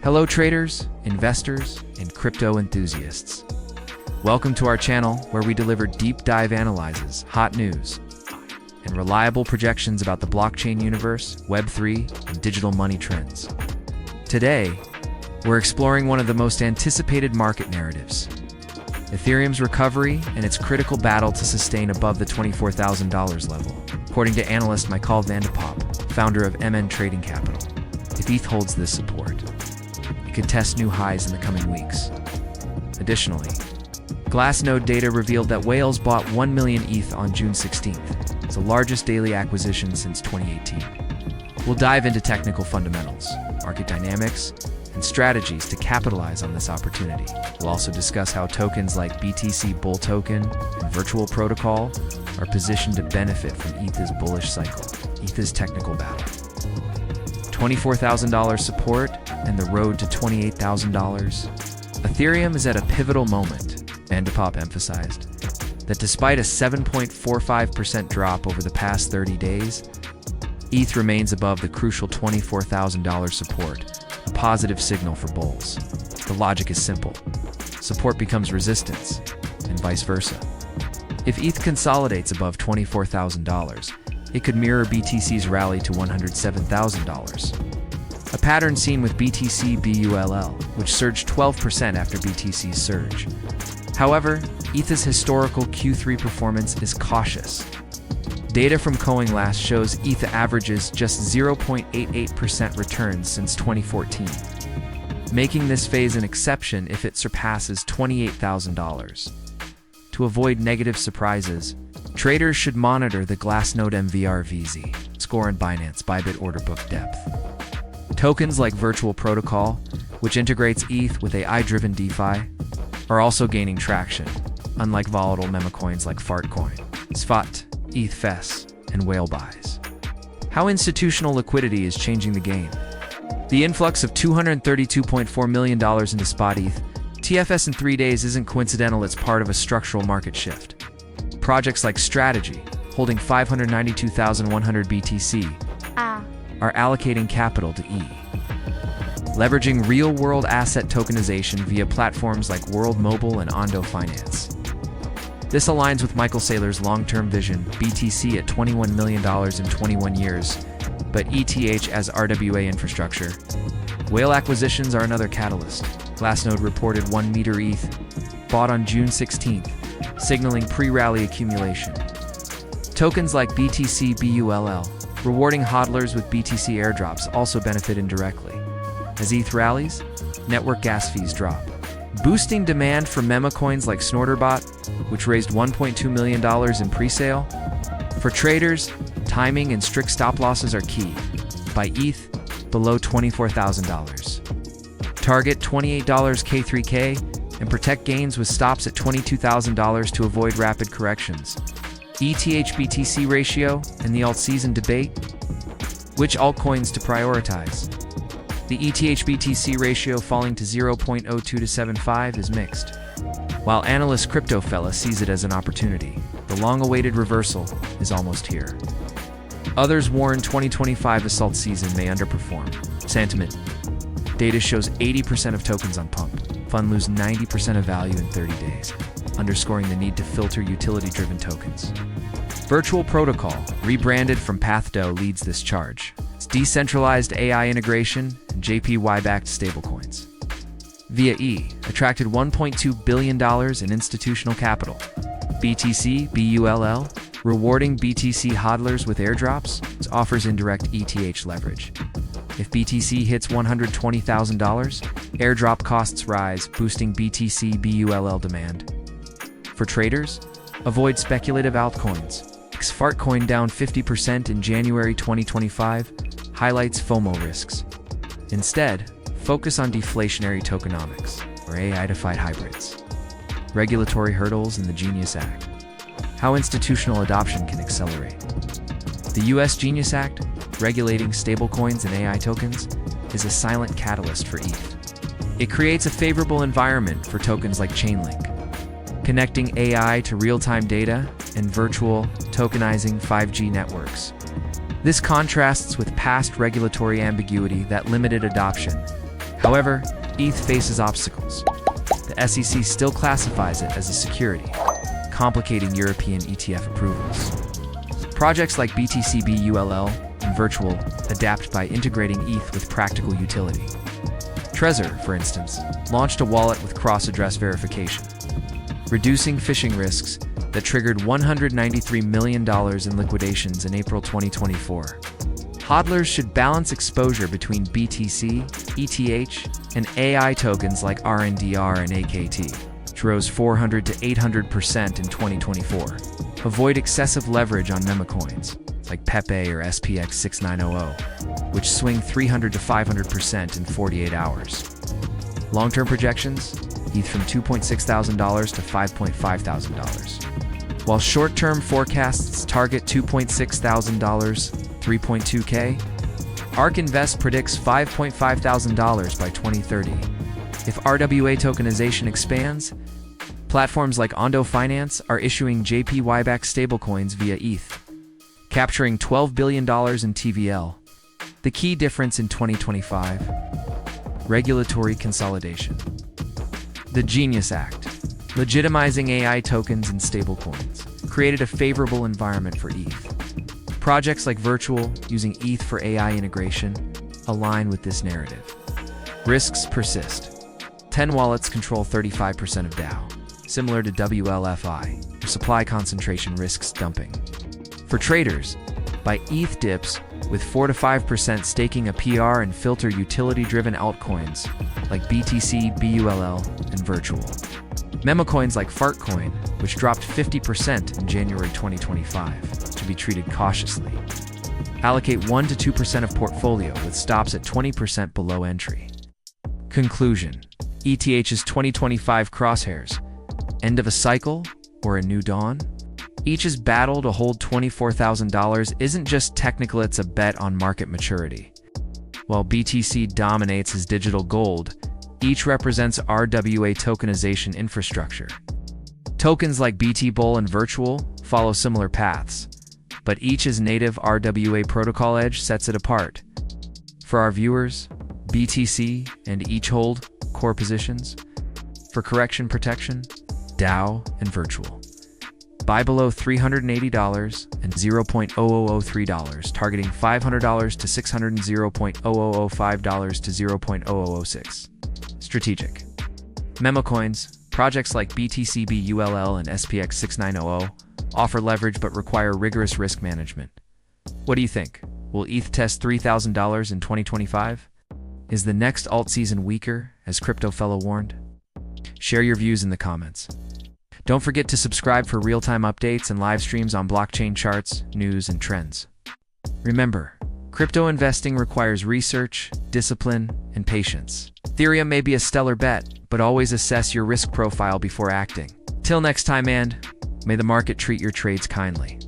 Hello traders, investors, and crypto enthusiasts. Welcome to our channel where we deliver deep dive analyses, hot news, and reliable projections about the blockchain universe, Web3, and digital money trends. Today, we're exploring one of the most anticipated market narratives, Ethereum's recovery and its critical battle to sustain above the $24,000 level, according to analyst Michaël Poppe, founder of MN Trading Capital. If ETH holds this support, it could test new highs in the coming weeks. Additionally, Glassnode data revealed that whales bought 1 million ETH on June 16th. It's the largest daily acquisition since 2018. We'll dive into technical fundamentals, market dynamics, and strategies to capitalize on this opportunity. We'll also discuss how tokens like BTC Bull Token and Virtual Protocol are positioned to benefit from ETH's bullish cycle, ETH's technical battle. $24,000 support and the road to $28,000. Ethereum is at a pivotal moment, Poppe emphasized, that despite a 7.45% drop over the past 30 days, ETH remains above the crucial $24,000 support, a positive signal for bulls. The logic is simple. Support becomes resistance, and vice versa. If ETH consolidates above $24,000, it could mirror BTC's rally to $107,000. A pattern seen with BTCBULL, which surged 12% after BTC's surge. However, ETH's historical Q3 performance is cautious. Data from CoinLast shows ETH averages just 0.88% returns since 2014, making this phase an exception if it surpasses $28,000. To avoid negative surprises, traders should monitor the Glassnode MVRVZ score and Binance Bybit order book depth. Tokens like Virtual Protocol, which integrates ETH with AI-driven DeFi, are also gaining traction, unlike volatile meme coins like Fartcoin, SFAT, ETH Fes, and whale buys. How institutional liquidity is changing the game. The influx of $232.4 million into spot ETH, TFS in 3 days isn't coincidental, it's part of a structural market shift. Projects like Strategy, holding 592,100 BTC, are allocating capital to ETH. Leveraging real-world asset tokenization via platforms like World Mobile and Ondo Finance. This aligns with Michael Saylor's long-term vision, BTC at $21 million in 21 years, but ETH as RWA infrastructure. Whale acquisitions are another catalyst. Glassnode reported 1 meter ETH, bought on June 16th, signaling pre-rally accumulation. Tokens like BTCBULL, rewarding hodlers with BTC airdrops, also benefit indirectly. As ETH rallies, network gas fees drop, boosting demand for meme coins like Snorterbot, which raised $1.2 million in pre-sale. For traders, timing and strict stop losses are key. Buy ETH below $24,000. Target $28 K3K and protect gains with stops at $22,000 to avoid rapid corrections. ETH-BTC ratio and the alt season debate. Which altcoins to prioritize? The ETH-BTC ratio falling to 0.02 to 75 is mixed, while Analysts Crypto Fella sees it as an opportunity. The long-awaited reversal is almost here. Others warn 2025 assault season may underperform. Sentiment. Data shows 80% of tokens on pump. Fund lose 90% of value in 30 days, underscoring the need to filter utility-driven tokens. Virtual Protocol, rebranded from PathDo, leads this charge. Its decentralized AI integration and JPY-backed stablecoins. Via E, attracted $1.2 billion in institutional capital. BTCBULL, rewarding BTC hodlers with airdrops, offers indirect ETH leverage. If BTC hits $120,000, airdrop costs rise, boosting BTCBULL demand. For traders, avoid speculative altcoins. Fartcoin down 50% in January 2025 highlights FOMO risks. Instead, focus on deflationary tokenomics, or AI-defied hybrids. Regulatory hurdles in the Genius Act. How institutional adoption can accelerate. The U.S. Genius Act, regulating stablecoins and AI tokens, is a silent catalyst for ETH. It creates a favorable environment for tokens like Chainlink, connecting AI to real-time data and virtual tokenizing 5G networks. This contrasts with past regulatory ambiguity that limited adoption. However, ETH faces obstacles. The SEC still classifies it as a security, complicating European ETF approvals. Projects like BTCBULL and Virtual adapt by integrating ETH with practical utility. Trezor, for instance, launched a wallet with cross-address verification, reducing phishing risks that triggered $193 million in liquidations in April 2024. Hodlers should balance exposure between BTC, ETH, and AI tokens like RNDR and AKT, which rose 400 to 800% in 2024. Avoid excessive leverage on meme coins like Poppe or SPX 6900, which swing 300 to 500% in 48 hours. Long-term projections, ETH from $2,600 to $5,500. While short-term forecasts target $2,600, 3.2K, ARK Invest predicts $5,500 by 2030. If RWA tokenization expands, platforms like Ondo Finance are issuing JPY-backed stablecoins via ETH, capturing $12 billion in TVL. The key difference in 2025: regulatory consolidation. The Genius Act, legitimizing AI tokens and stablecoins, created a favorable environment for ETH. Projects like Virtual, using ETH for AI integration, align with this narrative. Risks persist. 10 wallets control 35% of DAO, similar to WLFI, where supply concentration risks dumping. For traders, buy ETH dips with 4 to 5% staking a PR and filter utility-driven altcoins like BTC, BULL, and Virtual. Meme coins like Fartcoin, which dropped 50% in January 2025, should be treated cautiously. Allocate 1 to 2% of portfolio with stops at 20% below entry. Conclusion: ETH's 2025 crosshairs, end of a cycle or a new dawn? ETH's battle to hold $24,000 isn't just technical, it's a bet on market maturity. While BTC dominates as digital gold, ETH represents RWA tokenization infrastructure. Tokens like BTC Bull and Virtual follow similar paths, but ETH's native RWA protocol edge sets it apart. For our viewers, BTC and ETH hold core positions. For correction protection, DAO and Virtual. Buy below $380 and $0.0003, targeting $500 to $600 and $0.0005 to $0.0006. Strategic. Meme coins, projects like BTCBULL and SPX 6900, offer leverage but require rigorous risk management. What do you think? Will ETH test $3,000 in 2025? Is the next alt season weaker, as Crypto Fellow warned? Share your views in the comments. Don't forget to subscribe for real-time updates and live streams on blockchain charts, news, and trends. Remember, crypto investing requires research, discipline, and patience. Ethereum may be a stellar bet, but always assess your risk profile before acting. Till next time, and may the market treat your trades kindly.